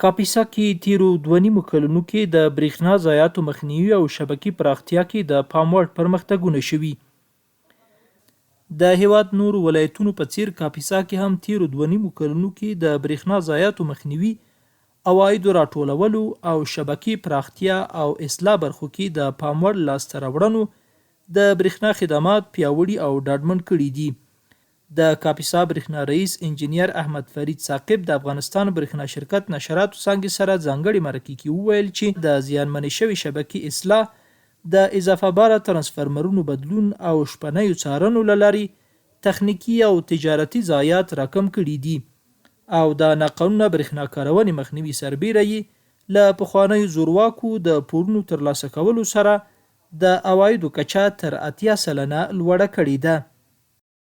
کاپیسا کې تیرو 2.5 کلونو کې د برېښنا ضایعاتو مخنیوي او شبکې پراختیا کې د پام وړ پرمختګونه شوي. د هیواد نورو ولایتونو په څیر کاپیسا کې هم تیرو 2.5 کلونو کې د برېښنا ضایعاتو مخنیوي، عوایدو راټولولو او شبکې پراختیا او اصلاح برخو کې د پام وړ لاسته راوړنو د برېښنا خدمات پیاوړي او ډاډمن کړي دي. د کاپیسا برېښنا رئیس انجینیر احمد فرید ثاقب د افغانستان برېښنا شرکت نشراتو څانګې سره ځانګړي مرکې کې وویل چې د زیانمنې شوې شبکې اصلاح، د اضافه باره ترانسفرمرونو بدلون او شپنیو څارنو له لارې تخنیکي او تجارتي ضایعات راکم کړي دي او د ناقانونه برېښنا کارونې مخنیوي سربیره یې له پخوانیو زورواکو د پورونو ترلاسه کولو سره د عوایدو کچه تر 80% لوړه کړې ده.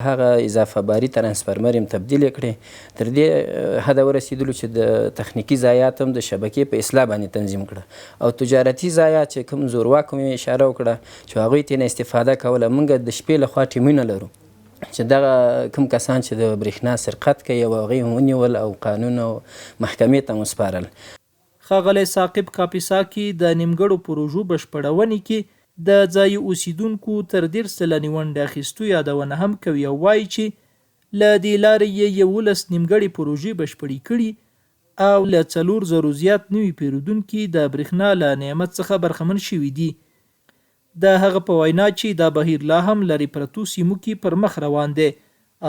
هغه اضافه باري ترانسفرمر هم تبدیل کړي، تر دې حده ورسېدلو چې د تخنیکي ضایعات هم د شبکې په اصلاح باندې تنظیم کړه او تجارتي ضایعات چې کوم زورواکو مې اشاره وکړه چې هغوی ترې استفاده کوله. موږ د شپې لخوا ټیمونه لرو چې دغه کوم کسان چې د برېښنا سرقت کوي او هغوی هم ونیول او قانون او محکمې ته وسپارل. ښاغلی ثاقب کاپیسا کې د نیمګړو پروژو بشپړونې کې د ځایي اوسیدونکو تر 10% ونډې اخیستو یادونه هم کوي او وایي چې له دې لارې یې 11 نیمګړې پروژې بشپړې کړي او له 4,000 زیات نوي پیرودونکي د برېښنا له نعمت څخه برخمن شوي دي. د هغه په وینا چې دا بهیر لا هم لرې پرتو سیمو کې پر مخ روان دی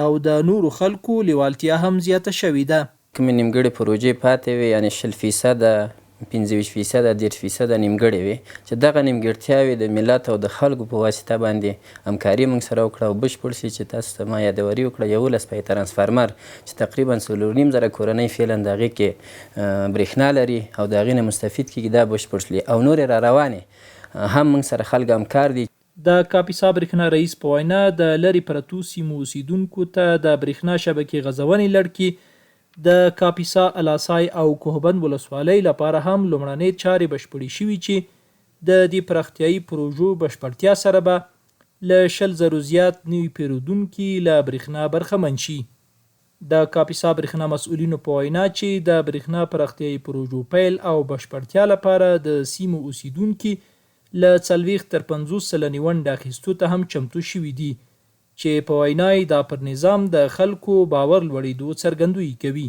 او د نورو خلکو لیوالتیا هم زیاته شوې ده. کومې نیمګړې پروژې پاتې وي، یعنې 20%، 25%، 10% نیمګړې وي، چې دغه نیمګړتیاوې د ملت او د خلکو په واسطه باندې همکاري موږ سره وکړه او بشپړ شي چې تاسو ته ما یادوري وکړه 11 پای ترانسفرمر چې تقریبا 4.5 کورنۍ فعلا د هغې کې برېښنا لري او د هغې نه مستفید کېږي، دا بشپړ شلي او نورې را روانې هم موږ سره خلک همکار دي. د کاپیسا برېښنا رئیس په وینا د لرې پرتو سیمو اوسیدونکو ته د برېښنا شبکې غځونې لړ د کاپیسا، الاسای او کوهبند ولسوالۍ لپاره هم لومړنۍ چارې بشپړې شوي چې د دې پراختیایي پروژو بشپړتیا سره به له 100,000 زیات نوي پیرودونکي له برېښنا برخمن شي. د کاپیسا برېښنا مسؤلینو په وینا چې د برېښنا پراختیایي پروژو پیل او بشپړتیا لپاره د سیمو اوسیدونکي له 40 تر 50% ونډه اخیستو ته هم چمتو شوي دي چې په وینا یې دا پر نظام د خلکو باور لوړېدو څرګندویي کوي.